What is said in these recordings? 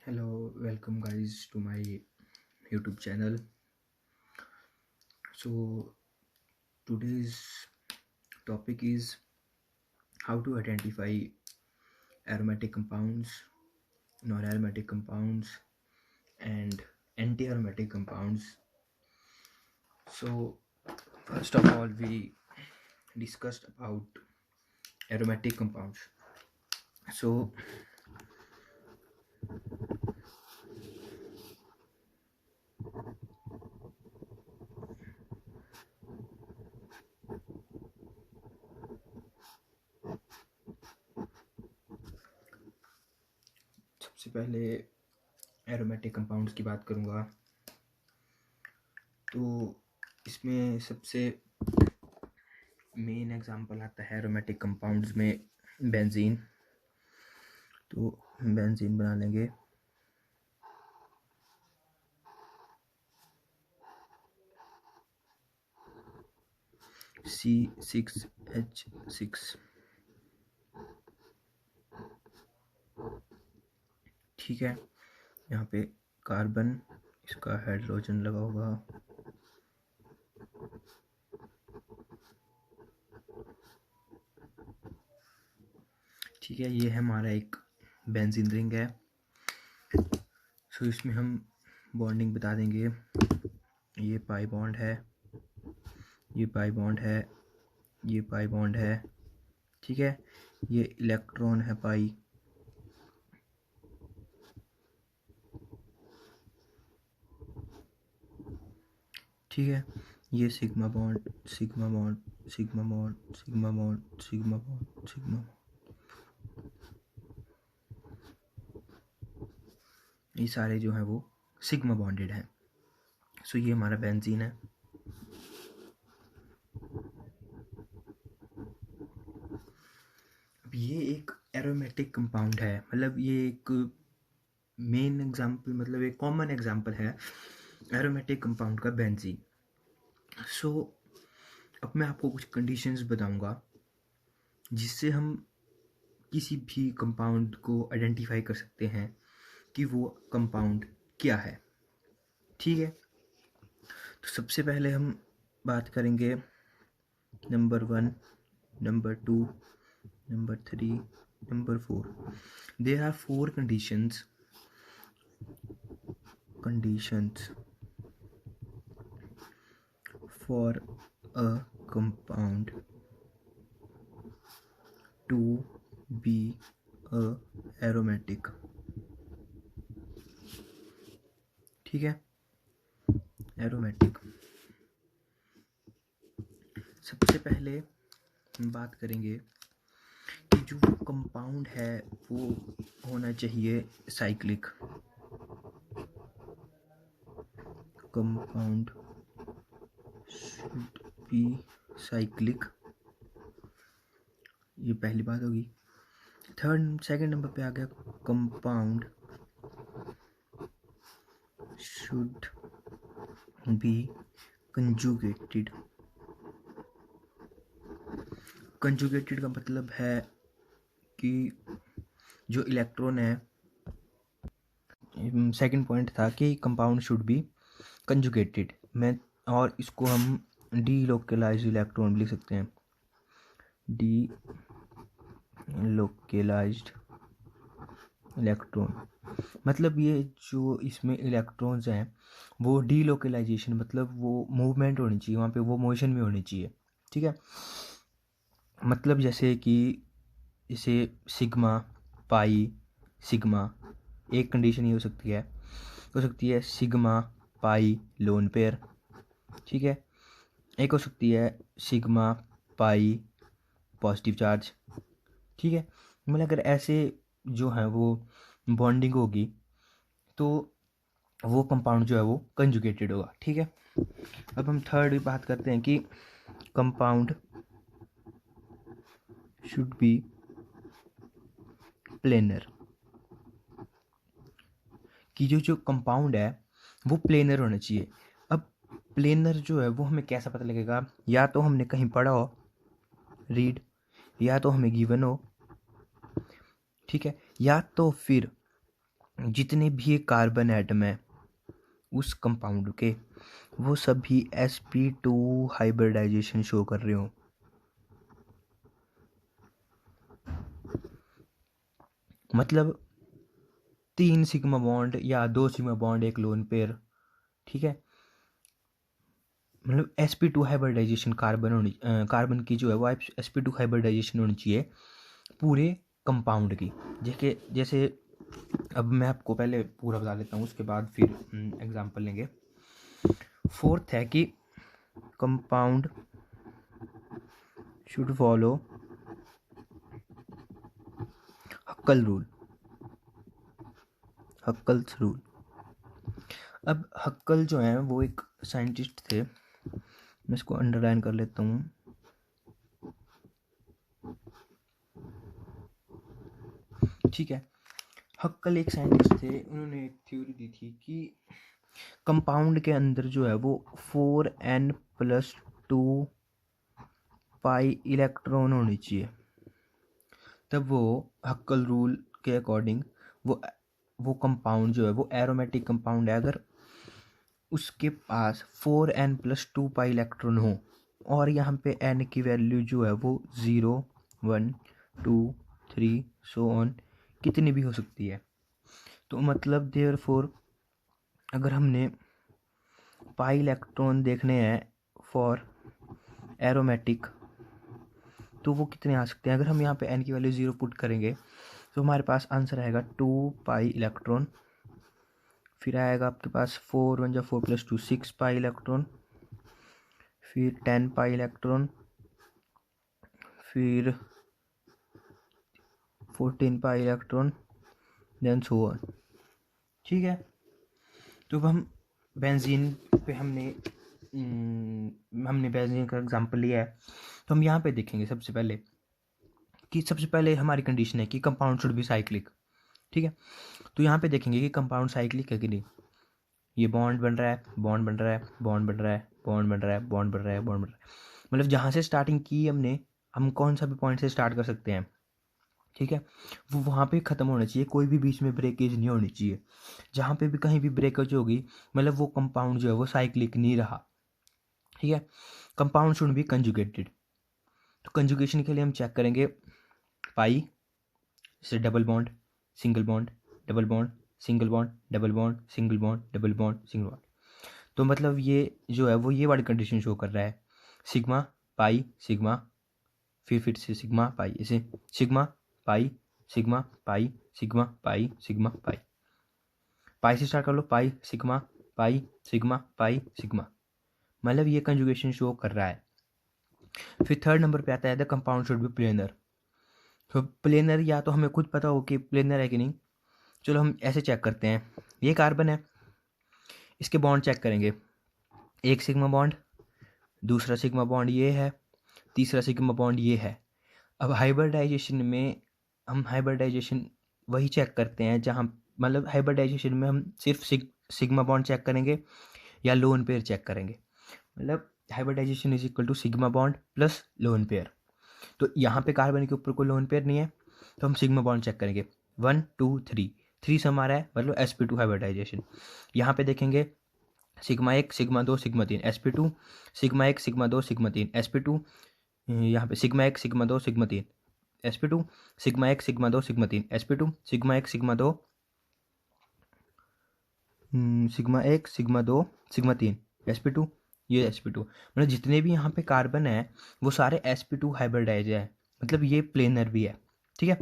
Hello, welcome guys to my YouTube channel. So today's topic is how to identify aromatic compounds, non-aromatic compounds, and anti-aromatic compounds. So first of all, we discussed about aromatic compounds. So सबसे पहले aromatic compounds की बात करूँगा। तो इसमें सबसे main example आता है एरोमेटिक कंपाउंड्स में बेंजीन। तो बेंजीन बना लेंगे। C6H6, ठीक है। यहाँ पे कार्बन, इसका हाइड्रोजन लगा होगा। ठीक है, ये है हमारा एक बेंजीन रिंग है। सो इसमें हम बॉन्डिंग बता देंगे। ये पाई बॉन्ड है, ये पाई बॉन्ड है, ये पाई बॉन्ड है। ठीक है, ये इलेक्ट्रॉन है पाई। ठीक है, ये sigma bond, sigma bond, sigma bond, sigma bond, sigma bond, sigma bond. ये सारे जो हैं वो सिग्मा बॉन्डेड हैं। सो ये हमारा बेंजीन है। अब ये एक एरोमेटिक कंपाउंड है, मतलब ये एक मेन एग्जांपल, मतलब एक कॉमन एग्जांपल है एरोमेटिक कंपाउंड का, बेंजीन। सो अब मैं आपको कुछ कंडीशंस बताऊंगा जिससे हम किसी भी कंपाउंड को आइडेंटिफाई कर सकते हैं कि वो कंपाउंड क्या है। ठीक है, तो सबसे पहले हम बात करेंगे number 1, number 2, number 3, number 4। There are 4 conditions for a compound to be a aromatic। ठीक है, एरोमेटिक। सबसे पहले हम बात करेंगे कि जो कंपाउंड है वो होना चाहिए cyclic. Compound should be cyclic, ये पहली बात होगी। सेकंड नंबर पे आ गया compound should be conjugated. Conjugated का मतलब है कि जो इलेक्ट्रॉन है, सेकंड पॉइंट था कि कंपाउंड शुड बी कंजुगेटेड में, और इसको हम डी लोकलाइज्ड इलेक्ट्रॉन भी लिख सकते हैं। डी लोकलाइज्ड इलेक्ट्रॉन मतलब ये जो इसमें इलेक्ट्रॉन्स हैं वो डी लोकलाइजेशन, मतलब वो मूवमेंट होनी चाहिए वहाँ पे, वो मोशन में होनी चाहिए। ठीक है, मतलब जैसे कि इसे सिग्मा पाई सिग्मा, एक कंडीशन ये हो सकती है सिग्मा पाई लोन पेयर। ठीक है, एक हो सकती है सिग्मा पाई पॉजिटिव चार्ज। ठीक है, मतलब अगर ऐसे जो है वो बॉन्डिंग होगी तो वो कंपाउंड जो है वो कंजुगेटेड होगा। ठीक है, अब हम थर्ड बात करते हैं कि कंपाउंड शुड बी प्लेनर, कि जो कंपाउंड है वो प्लेनर होना चाहिए। अब प्लेनर जो है वो हमें कैसा पता लगेगा? या तो हमने कहीं पढ़ा हो, रीड, या तो हमें गिवन हो। ठीक है, या तो फिर जितने भी कार्बन एटम है उस कंपाउंड के, वो सभी sp2 हाइब्रिडाइजेशन शो कर रहे हो। मतलब 3 सिग्मा बॉन्ड या 2 सिग्मा बॉन्ड, एक लोन पेयर, ठीक है। मतलब sp2 हाइब्रिडाइजेशन कार्बन की जो है वो sp2 हाइब्रिडाइजेशन होनी चाहिए पूरे कंपाउंड की। जैसे अब मैं आपको पहले पूरा बता देता हूँ, उसके बाद फिर एग्जांपल लेंगे। फोर्थ है कि compound should follow हक्कल rule. Huckel's rule. अब हक्कल जो है वो एक साइंटिस्ट थे, मैं इसको अंडरलाइन कर लेता हूँ। ठीक है, हक्कल एक साइंटिस्ट थे, उन्होंने एक थ्योरी दी थी कि कंपाउंड के अंदर जो है वो 4n+2 पाई इलेक्ट्रॉन होनी चाहिए। तब वो हक्कल रूल के अकॉर्डिंग वो कंपाउंड जो है वो एरोमेटिक कंपाउंड है अगर उसके पास 4n+2 पाई इलेक्ट्रॉन हो, और यहाँ पे n की वैल्यू जो है वो 0 1 2 3 सो ऑन कितनी भी हो सकती है। तो मतलब देयरफॉर अगर हमने पाई इलेक्ट्रॉन देखने हैं फॉर एरोमेटिक, तो वो कितने आ सकते हैं। अगर हम यहाँ पे n की वैल्यू 0 पुट करेंगे तो हमारे पास आंसर आएगा 2 पाई इलेक्ट्रॉन। फिर आएगा आपके पास 4 1 4 + 2 6 पाई इलेक्ट्रॉन। फिर 10 पाई इलेक्ट्रॉन। फिर 14 pi electron, then so on. ठीक है, तो अब हम बेंजीन पे हमने बेंजीन का एग्जांपल लिया है, तो हम यहाँ पे देखेंगे सबसे पहले हमारी कंडीशन है कि कंपाउंड शुड बी साइक्लिक। ठीक है, तो यहाँ पे देखेंगे कि कंपाउंड साइक्लिक है कि नहीं। ये बॉन्ड बन रहा है, बॉन्ड बन रहा है, बॉन्ड बन रहा है, बॉन्ड बन रहा है, बॉन्ड बन रहा है, बॉन्ड बन रहा है। मतलब जहाँ से स्टार्टिंग की हमने, हम कौन सा भी पॉइंट से स्टार्ट कर सकते हैं। ठीक है, वो वहाँ पे ख़त्म होना चाहिए, कोई भी बीच में ब्रेकेज नहीं होनी चाहिए। जहाँ पे भी कहीं भी ब्रेकेज होगी मतलब वो कंपाउंड जो है वो साइक्लिक नहीं रहा। ठीक है, कंपाउंड शुड बी कंजुगेटेड। तो कंजुगेशन के लिए हम चेक करेंगे पाई, जैसे double bond, single bond, double bond, single bond, double bond, single bond, double bond, single bond. तो मतलब ये जो है वो ये वाली कंडीशन शो कर रहा है, सिग्मा पाई सिग्मा, फिर से सिग्मा पाई, इसे sigma pi sigma pi sigma pi sigma pi. Pi से स्टार्ट कर लो, pi sigma pi sigma pi sigma, मतलब ये कंजुगेशन शो कर रहा है। फिर थर्ड नंबर पे आता है the compound should be planar. तो प्लेनर या तो हमें खुद पता हो कि प्लेनर है कि नहीं। चलो हम ऐसे चेक करते हैं, ये कार्बन है, इसके बॉन्ड चेक करेंगे, एक सिग्मा बॉन्ड, दूसरा सिग्मा बॉन्ड ये है, तीसरा सिग्मा बॉन्ड ये है। अब हाइब्रिडाइजेशन में हम हाइब्रिडाइजेशन वही चेक करते हैं जहाँ, मतलब हाइब्रिडाइजेशन में हम सिर्फ सिग्मा बॉन्ड चेक करेंगे या लोन पेयर चेक करेंगे। मतलब hybridization is equal to sigma bond plus lone pair. तो यहाँ पे कार्बन के ऊपर कोई लोन पेयर नहीं है, तो हम सिग्मा बॉन्ड चेक करेंगे 1 2 3, 3 से हमारा है मतलब sp2 हाइब्रिडाइजेशन। यहाँ पे देखेंगे sigma 1 sigma 2 sigma 3 sp2, sigma 1 sigma 2 sigma 3 sp2, यहाँ पे sigma 1 sigma 2 sigma 3 sp2, sigma 1 sigma 2 sigma 3 sp2, sigma 1 sigma 2 sigma 1 sigma 2 sigma 3 sp2, ये sp2। मतलब जितने भी यहाँ पे कार्बन है वो सारे sp2 हाइब्रिडाइज है, मतलब ये प्लेनर भी है। ठीक है,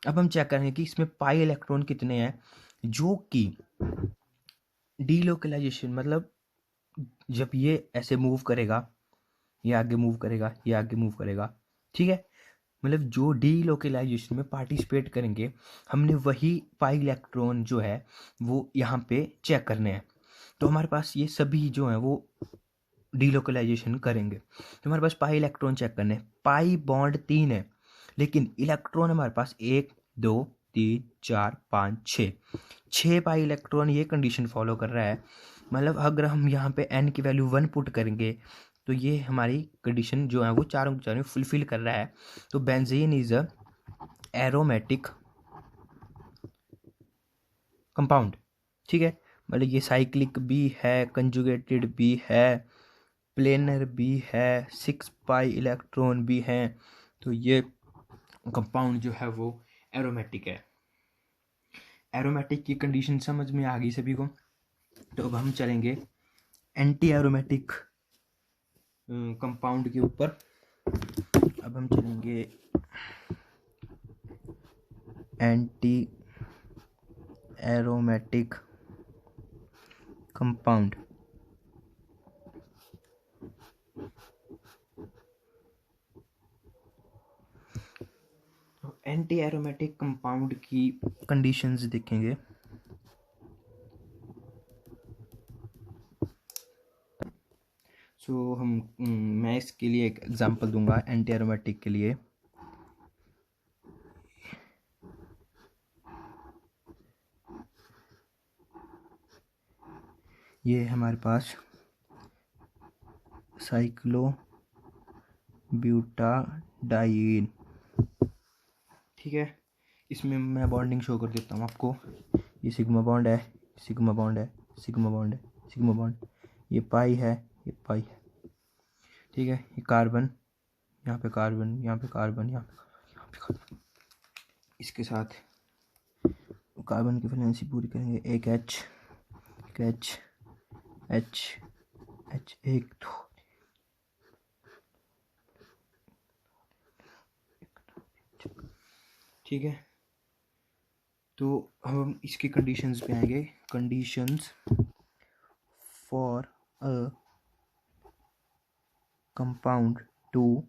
अब हम चेक करेंगे कि इसमें पाई इलेक्ट्रॉन कितने हैं, जो कि डीलोकलाइजेशन, मतलब जब ये ऐसे मूव करेगा, ये आगे मूव करेगा, ये आगे मूव करेगा। ठीक है, मतलब जो डीलोकलाइजेशन में पार्टिसिपेट करेंगे हमने वही पाई इलेक्ट्रॉन जो है वो यहाँ पे चेक करने हैं। तो हमारे पास ये सभी जो हैं वो डीलोकलाइजेशन करेंगे, तो हमारे पास पाई इलेक्ट्रॉन चेक करने हैं। पाई बॉन्ड 3 है लेकिन इलेक्ट्रॉन हमारे पास 1 2 3 4 5 6 पाई इलेक्ट्रॉन, ये कंडीशन फॉलो कर रहा है। मतलब अगर हम यहाँ पे n की वैल्यू 1 पुट करेंगे तो ये हमारी कंडीशन जो है वो चारों फुलफिल कर रहा है। तो benzene is a aromatic compound, ठीक है। मतलब ये साइक्लिक भी है, कंजुगेटेड भी है, प्लेनर भी है, 6 पाई इलेक्ट्रॉन भी हैं। तो ये कंपाउंड जो है वो एरोमेटिक है। एरोमेटिक की कंडीशन समझ में आ गई सभी को। तो अब हम चलेंगे एंटी एरोमेटिक कंपाउंड के ऊपर। अब हम चलेंगे anti aromatic compound. Anti aromatic compound की कंडीशंस देखेंगे। मैं इसके लिए एक एग्जांपल दूंगा एंटी एरोमेटिक के लिए। ये हमारे पास साइक्लोब्यूटाडाइन, ठीक है। इसमें मैं बॉन्डिंग शो कर देता हूँ आपको। ये सिग्मा बॉन्ड है, सिग्मा बॉन्ड है, सिग्मा बॉन्ड है, सिग्मा बॉन्ड, ये पाई है, ये पाई है, ठीक है। ये कार्बन, यहाँ पे कार्बन, यहाँ पे कार्बन, यहाँ पे कार्बन। इसके साथ कार्बन की वैलेंसी पूरी करेंगे। एक एच, एक एच, एच, एच, एक दो, ठीक है। तो हम इसकी कंडीशंस पे आएंगे। Conditions for a compound to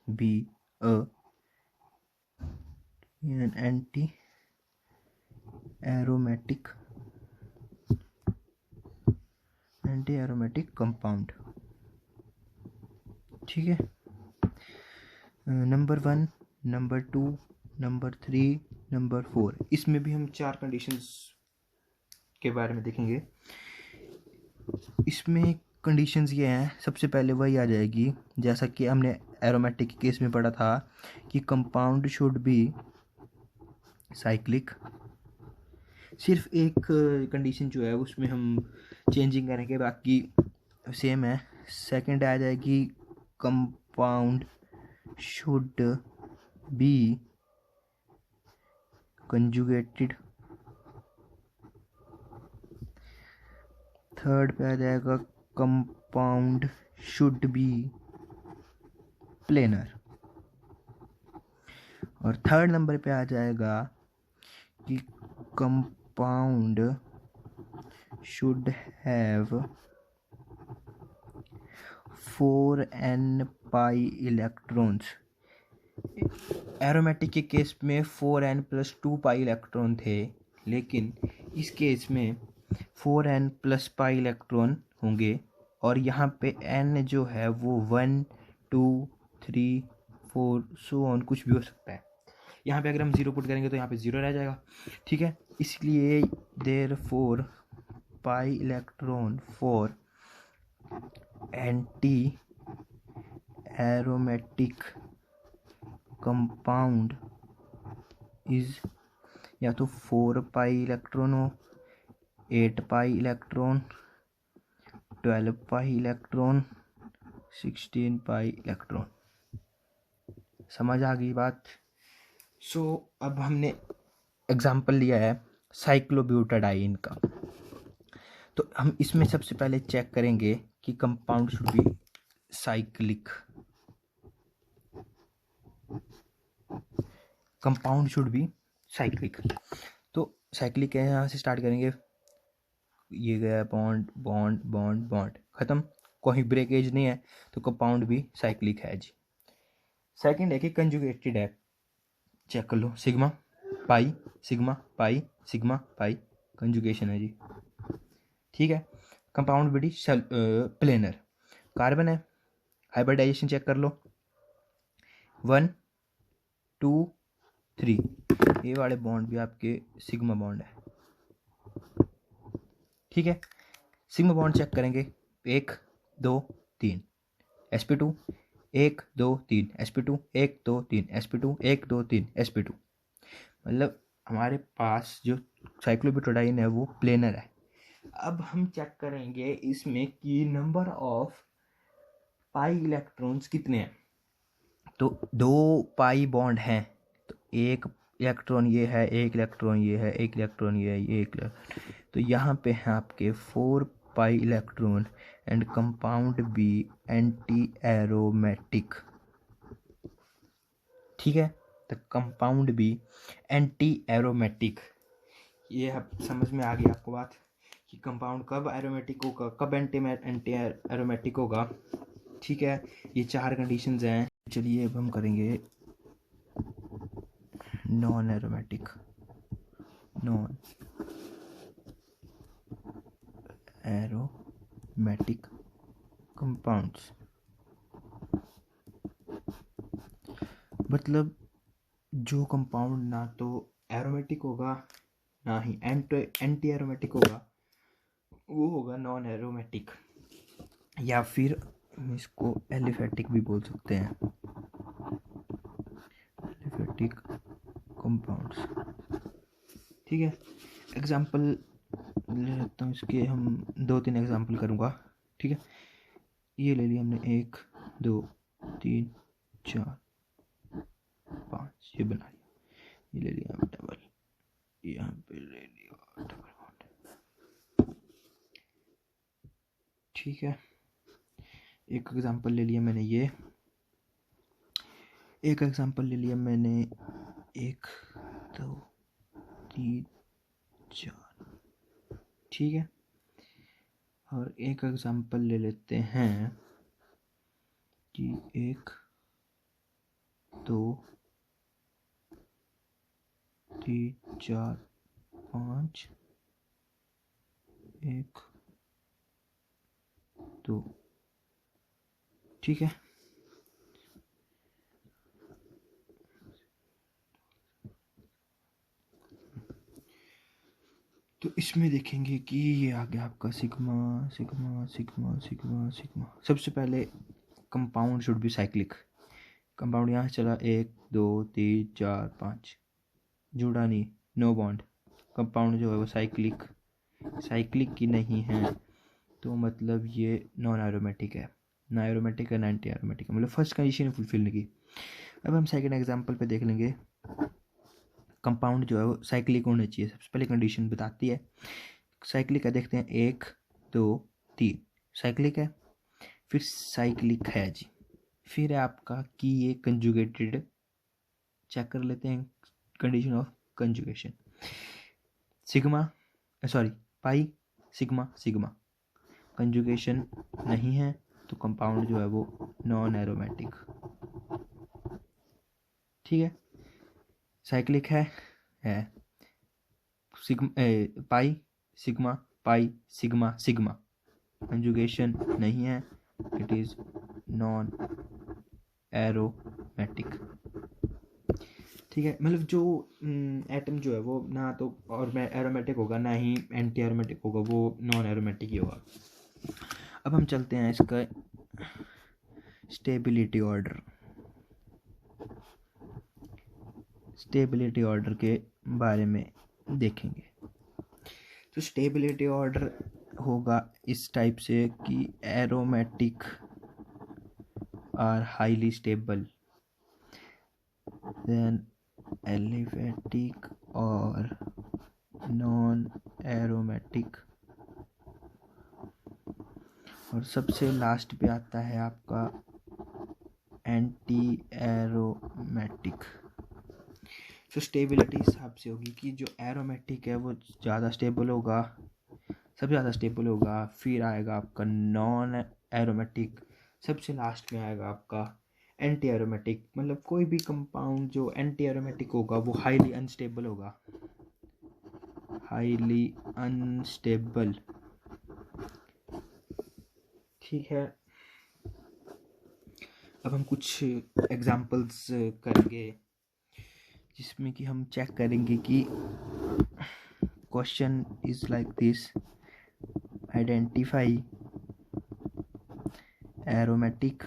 be an anti aromatic compound, ठीक है। नंबर 1, नंबर 2, नंबर 3, नंबर 4, इसमें भी हम 4 कंडीशंस के बारे में देखेंगे। इसमें कंडीशंस ये हैं, सबसे पहले वही आ जाएगी जैसा कि हमने एरोमेटिक के केस में पढ़ा था कि कंपाउंड शुड बी साइक्लिक। सिर्फ एक कंडीशन जो है उसमें हम चेंजिंग करेंगे, बाकी सेम है। सेकंड आ जाएगी compound should be conjugated. Third पे आ जाएगा कंपाउंड शुड बी प्लेनर। और थर्ड नंबर पे आ जाएगा कि compound should have 4n pi electrons. Aromatic के केस में 4n + 2 पाई इलेक्ट्रॉन थे, लेकिन इस केस में 4n + पाई इलेक्ट्रॉन होंगे। और यहाँ पे n जो है वो 1, 2, 3, 4 सो ऑन कुछ भी हो सकता है। यहाँ पे अगर हम 0 पुट करेंगे तो यहाँ पे 0 रह जाएगा, ठीक है। इसलिए therefore pi electron for anti aromatic compound is या तो 4 पाई इलेक्ट्रॉन हो, 8 pi electron, 12 pi electron, 16 pi electron. समझ आ गई बात। अब हमने एग्जाम्पल लिया है साइक्लोब्यूटाडाइन का। तो हम इसमें सबसे पहले चेक करेंगे कि compound should be cyclic. Compound should be cyclic. तो साइक्लिक है, यहाँ से स्टार्ट करेंगे। ये गया बॉन्ड बॉन्ड बॉन्ड बॉन्ड, खत्म, कोई ब्रेकेज नहीं है, तो कंपाउंड भी साइक्लिक है जी। सेकंड है कि कंजुगेटेड है, चेक कर लो, sigma pi, sigma pi, sigma pi, conjugation है जी, ठीक है। Compound B planar. कार्बन है, हाइब्रिडाइजेशन चेक कर लो, 1, 2, 3, ये वाले बॉन्ड भी आपके सिग्मा बॉन्ड है, ठीक है। सिग्मा बॉन्ड चेक करेंगे, 1, 2, 3, sp2, 1, 2, 3, sp2, 1, 2, 3, sp2, 1, 2, 3, sp2। मतलब हमारे पास जो साइक्लोब्यूटाडाइन है वो प्लेनर है। अब हम चेक करेंगे इसमें कि नंबर ऑफ पाई इलेक्ट्रॉन्स कितने हैं। तो 2 पाई बॉन्ड हैं, तो एक इलेक्ट्रॉन ये है, एक इलेक्ट्रॉन ये है, एक इलेक्ट्रॉन ये है, ये एक तो यहाँ पे हैं आपके 4 pi electron and compound B anti aromatic. ठीक है, तो कंपाउंड बी एंटी एरोमेटिक, ये अब समझ में आ गई आपको बात कि कंपाउंड कब एरोमेटिक होगा, कब एंटी एरोमेटिक होगा। ठीक है, ये 4 कंडीशंस हैं। चलिए अब हम करेंगे नॉन एरोमेटिक कंपाउंड्स। मतलब जो कंपाउंड ना तो एरोमेटिक होगा ना ही एंटी एरोमेटिक होगा, वो होगा नॉन एरोमेटिक, या फिर इसको एलिफेटिक भी बोल सकते हैं, एलिफेटिक कंपाउंड्स। ठीक है, एग्जाम्पल ले लेता हूँ इसके, हम 2-3 एग्जाम्पल करूँगा। ठीक है, ये ले लिया हमने 1 2 3 4 5, ये बना लिया। ये ले लिया हमने डबल, यहाँ पे ले लिया डबल बॉन्ड। ठीक है, एक एग्जाम्पल ले लिया मैंने, ये एक एग्जाम्पल ले लिया मैंने 1 2 3 4। ठीक है, और एक एग्जाम्पल ले लेते हैं कि 1 2 3 4 5 1 2। ठीक है, तो इसमें देखेंगे कि ये आ गया आपका sigma sigma sigma sigma sigma. सबसे पहले compound should be cyclic. Compound यहाँ चला 1 2 3 4 5, जुड़ा नहीं, नो बॉन्ड। कंपाउंड जो है वो साइक्लिक की नहीं है, तो मतलब ये नॉन एरोमेटिक है, ना एरोमेटिक है ना एंटी एरोमेटिक है, मतलब फर्स्ट कंडीशन फुलफिल नहीं की। अब हम सेकंड एग्जांपल पे देख लेंगे। कंपाउंड जो है वो साइक्लिक होना चाहिए, सबसे पहले कंडीशन बताती है साइक्लिक है। देखते हैं 1 2 3 साइक्लिक है, फिर साइक्लिक है जी, फिर है आपका कि ये कंजुगेटेड। चेक कर लेते हैं condition of conjugation. Sigma sorry pi sigma sigma, conjugation नहीं है, तो कंपाउंड जो है वो नॉन एरोमेटिक। ठीक है, साइक्लिक है sigma pi sigma sigma, conjugation नहीं है, इट इज नॉन एरोमेटिक। ठीक है, मतलब जो एटम जो है वो ना तो और एरोमेटिक होगा ना ही एंटी एरोमेटिक होगा, वो नॉन एरोमेटिक ही होगा। अब हम चलते हैं इसका स्टेबिलिटी ऑर्डर के बारे में देखेंगे। तो स्टेबिलिटी ऑर्डर होगा इस टाइप से कि aromatic are highly stable, then aliphatic और नॉन एरोमेटिक, और सबसे लास्ट पे आता है आपका एंटी एरोमेटिक। तो स्टेबिलिटी हिसाब से होगी कि जो एरोमेटिक है वो ज़्यादा स्टेबल होगा, सबसे ज़्यादा स्टेबल होगा, फिर आएगा आपका नॉन एरोमेटिक, सबसे लास्ट में आएगा आपका एंटी एरोमेटिक। मतलब कोई भी कंपाउंड जो एंटी एरोमेटिक होगा वो हाईली अनस्टेबल होगा, हाईली अनस्टेबल। ठीक है, अब हम कुछ एग्जांपल्स करेंगे जिसमें कि हम चेक करेंगे कि question is like this, identify aromatic,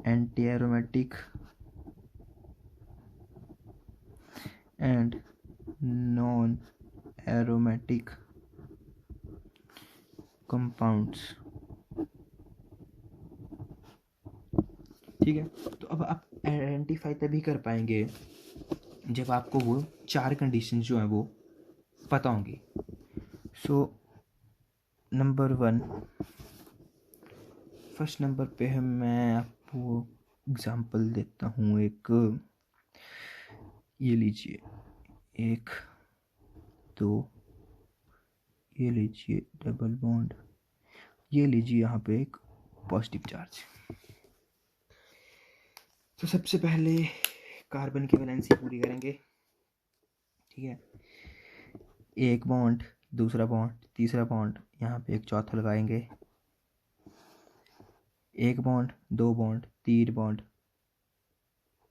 anti aromatic and non aromatic compounds. ठीक है, तो अब आप आइडेंटिफाई तभी कर पाएंगे जब आपको वो 4 कंडीशन जो हैं वो पता होंगी। सो नंबर 1, फर्स्ट नंबर पे है, मैं आपको एग्जांपल देता हूँ। एक ये लीजिए, 1 2, ये लीजिए डबल बॉन्ड, ये लीजिए यहाँ पे एक पॉजिटिव चार्ज। तो सबसे पहले कार्बन की वैलेंसी पूरी करेंगे। ठीक है, एक बॉन्ड, दूसरा बॉन्ड, तीसरा बॉन्ड, यहाँ पे एक चौथा लगाएंगे, एक बॉन्ड, दो बॉन्ड, तीन बॉन्ड,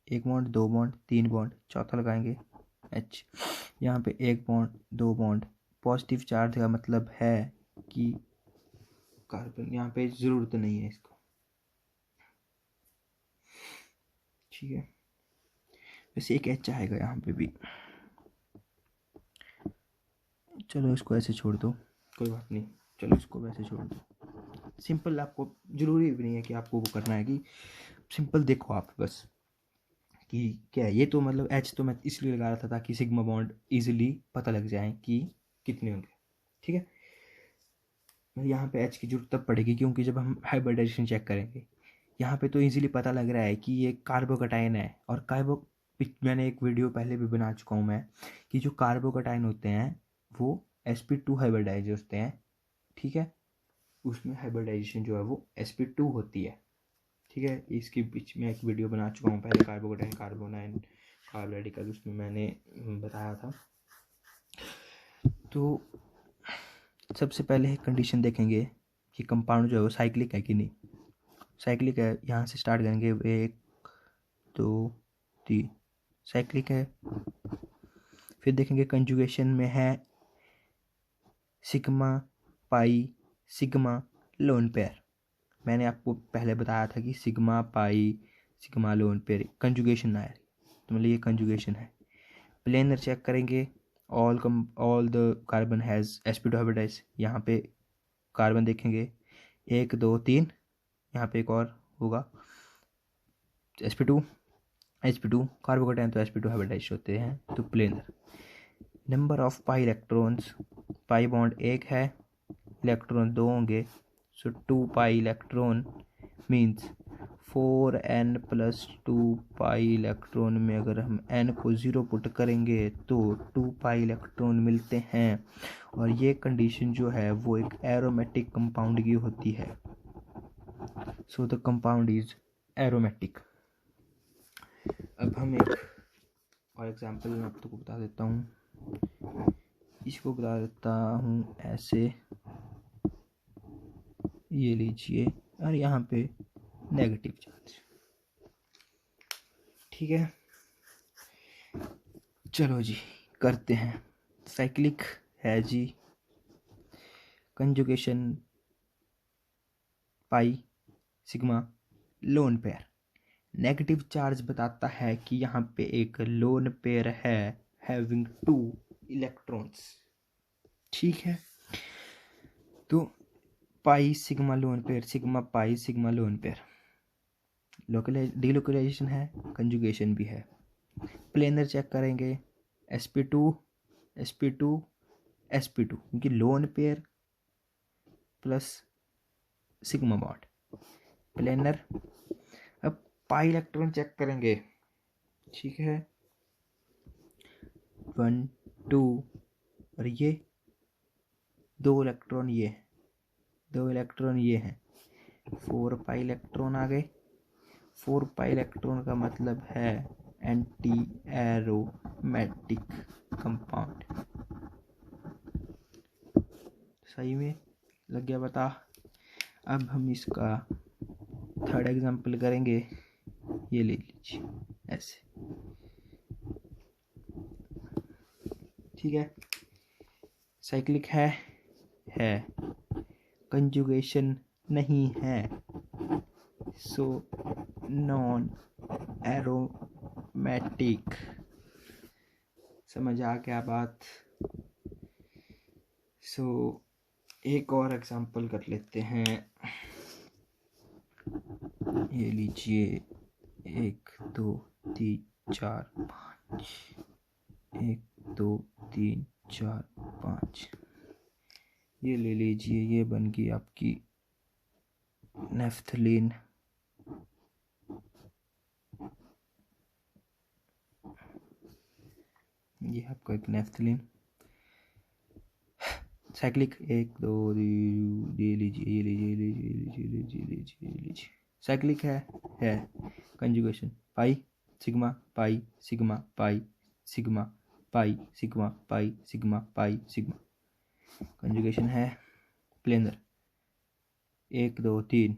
एक बॉन्ड, दो बॉन्ड, तीन बॉन्ड, चौथा लगाएंगे H। यहाँ पे एक बॉन्ड, दो बॉन्ड, पॉजिटिव चार्ज का मतलब है कि कार्बन यहाँ पे ज़रूरत नहीं है इसको। ठीक है, वैसे एक H आएगा यहाँ पे भी, चलो इसको ऐसे छोड़ दो, कोई बात नहीं, चलो इसको वैसे छोड़ दो। सिंपल, आपको ज़रूरी भी नहीं है कि आपको वो करना है कि सिंपल देखो आप बस कि क्या है ये। तो मतलब H तो मैं इसलिए लगा रहा था ताकि सिग्मा बॉन्ड इजीली पता लग जाए कि कितने होंगे। ठीक है, यहाँ पे H की जरूरत तब पड़ेगी क्योंकि जब हम हाइब्रिडाइजेशन चेक करेंगे, यहाँ पे तो इजीली पता लग रहा है कि ये कार्बोकटायन है। और मैंने एक वीडियो पहले भी बना चुका हूँ मैं कि जो कार्बोकटायन होते हैं वो sp2 हाइब्रिडाइज होते हैं। ठीक है, उसमें हाइब्रिडाइजेशन जो है वो sp2 होती है। ठीक है, इसके बीच में एक वीडियो बना चुका हूँ पहले, कार्बोकटायन कार्बोनाइन कार्ब रेडिकल, उसमें मैंने बताया था। तो सबसे पहले कंडीशन देखेंगे कि कंपाउंड जो है वो साइक्लिक है कि नहीं। साइक्लिक है, यहाँ से स्टार्ट करेंगे, 1 2 3, साइक्लिक है। फिर देखेंगे कंजुगेशन में है sigma pi sigma lone pair. मैंने आपको पहले बताया था कि sigma pi sigma lone pair conjugation ना है, तो मतलब ये कंजुगेशन है। प्लेनर चेक करेंगे, all the carbon has sp2 hybridize. यहाँ पे कार्बन देखेंगे 1 2 3, यहाँ पे एक और होगा sp2 कार्बोकटायन तो sp2 हाइब्रिडाइज होते हैं, तो planar. Number of pi electrons, pi bond 1 है, इलेक्ट्रॉन 2 होंगे, सो 2 pi electron means 4n + 2 pi electron में अगर हम n को 0 पुट करेंगे तो 2 पाई इलेक्ट्रॉन मिलते हैं। और ये कंडीशन जो है वो एक एरोमेटिक कंपाउंड की होती है। So the compound is aromatic. अब हम एक और एग्जांपल मैं आपको बता देता हूँ, इसको बता देता हूँ ऐसे, ये लीजिए, और यहाँ पे नेगेटिव चार्ज। ठीक है, चलो जी करते हैं। साइक्लिक है जी, conjugation pi sigma lone pair. Negative charge बताता है कि यहाँ पे एक लोन पेयर है हैविंग 2 इलेक्ट्रॉन्स। ठीक है, तो pi sigma lone pair, sigma pi sigma lone pair, delocalisation है, कंजुगेशन भी है। प्लेनर चेक करेंगे, sp2 sp2 sp2, क्योंकि lone pair plus sigma bond planar. अब पाई इलेक्ट्रॉन चेक करेंगे। ठीक है, 1 2, और ये 2 इलेक्ट्रॉन, ये 2 इलेक्ट्रॉन ये हैं, 4 पाई इलेक्ट्रॉन आ गए। 4 पाई इलेक्ट्रॉन का मतलब है एंटी एरोमेटिक कंपाउंड। सही में लग गया बता। अब हम इसका थर्ड एग्जांपल करेंगे, ये ले लीजिए ऐसे। ठीक है, साइक्लिक है, कंजुगेशन नहीं है, सो नॉन एरोमेटिक। समझ आ गया बात? सो एक और एग्जांपल कर लेते हैं। ये लीजिए 1 2 3 4 5, 1 2 3 4 5। ये ले लीजिए, ये बन गई आपकी नेफ्थलीन। ये आपका एक नेफ्थलीन साइक्लिक। 1 2 ये लीजिए, ये लीजिए, ये लीजिए, ये लीजिए, ये लीजिए, ये लीजिए। साइक्लिक है conjugation pi sigma pi sigma pi sigma pi sigma pi sigma pi sigma. Conjugation है प्लेनर। 1 2 3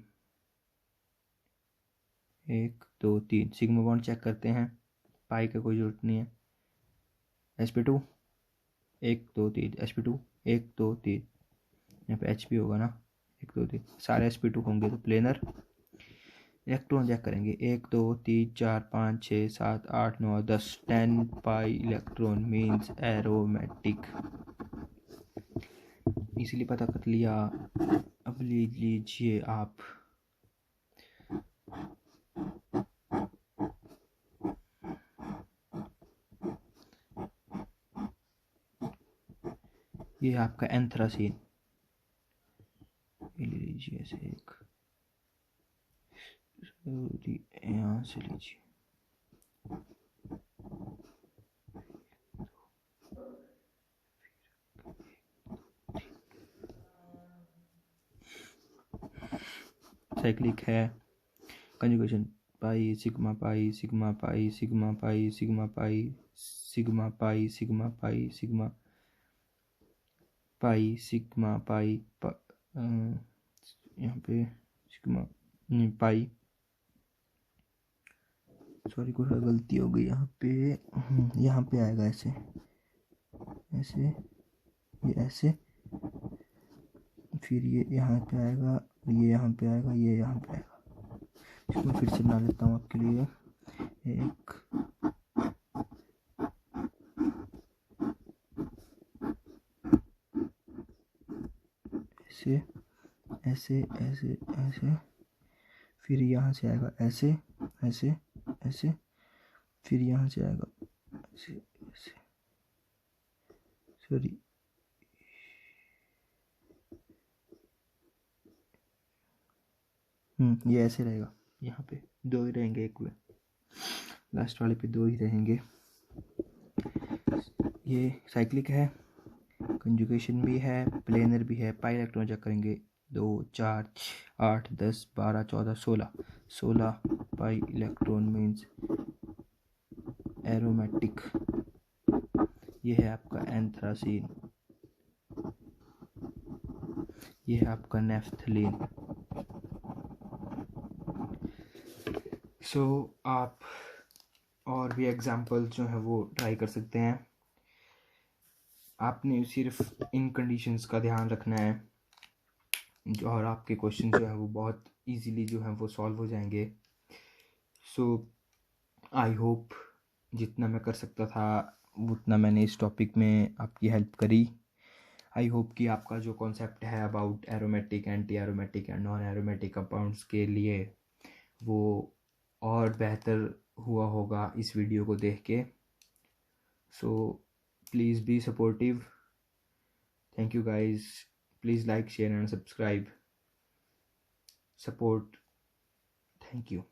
1 2 3 सिग्मा बॉन्ड चेक करते हैं, पाई का कोई जरूरत नहीं है। sp2 1 2 3 sp2 1 2 3, यहाँ पे hp होगा ना, 1 2 3 सारे sp2 होंगे तो प्लेनर। इलेक्ट्रॉन चेक करेंगे 1 2 3 4 5 6 7 8 9 10 10 पाई इलेक्ट्रॉन मीन्स एरोमेटिक। इसलिए पता कर लिया। अब ले लीजिए आप ये आपका एंथ्रासीन। ये ले लीजिए ऐसे एक, यहाँ से लीजिए। साइक्लिक है conjugation pi sigma pi sigma pi sigma pi sigma pi sigma pi sigma pi sigma pi sigma पाई यहाँ पे सिग्मा पाई, सॉरी कुछ गलती हो गई यहाँ पे। यहाँ पे आएगा ऐसे ऐसे, ये ऐसे, फिर ये यहाँ पे आएगा, ये यहाँ पे आएगा, ये यहाँ पे आएगा। इसको फिर से बना लेता हूँ आपके लिए। एक ऐसे ऐसे ऐसे ऐसे, फिर यहाँ से आएगा ऐसे ऐसे ऐसे, फिर यहाँ से आएगा ऐसे ऐसे, सॉरी ये ऐसे रहेगा। यहाँ पे 2 ही रहेंगे, एक में लास्ट वाले पे 2 ही रहेंगे। ये साइक्लिक है, कंजुगेशन भी है, प्लेनर भी है। पाई इलेक्ट्रॉन चेक करेंगे 2 4 8 10 12 14 16 पाई इलेक्ट्रॉन मीन्स एरोमेटिक। ये है आपका एंथ्रासीन, ये है आपका नेफ्थलीन। सो आप और भी एग्जाम्पल जो है वो ट्राई कर सकते हैं। आपने सिर्फ इन कंडीशंस का ध्यान रखना है जो, और आपके क्वेश्चन जो है वो बहुत इजीली जो है वो सॉल्व हो जाएंगे। सो आई होप जितना मैं कर सकता था उतना मैंने इस टॉपिक में आपकी हेल्प करी। आई होप कि आपका जो कॉन्सेप्ट है about aromatic, anti aromatic and non aromatic compounds के लिए वो और बेहतर हुआ होगा इस वीडियो को देख के। So please be supportive. Thank you guys. Please like share and subscribe. Support. Thank you.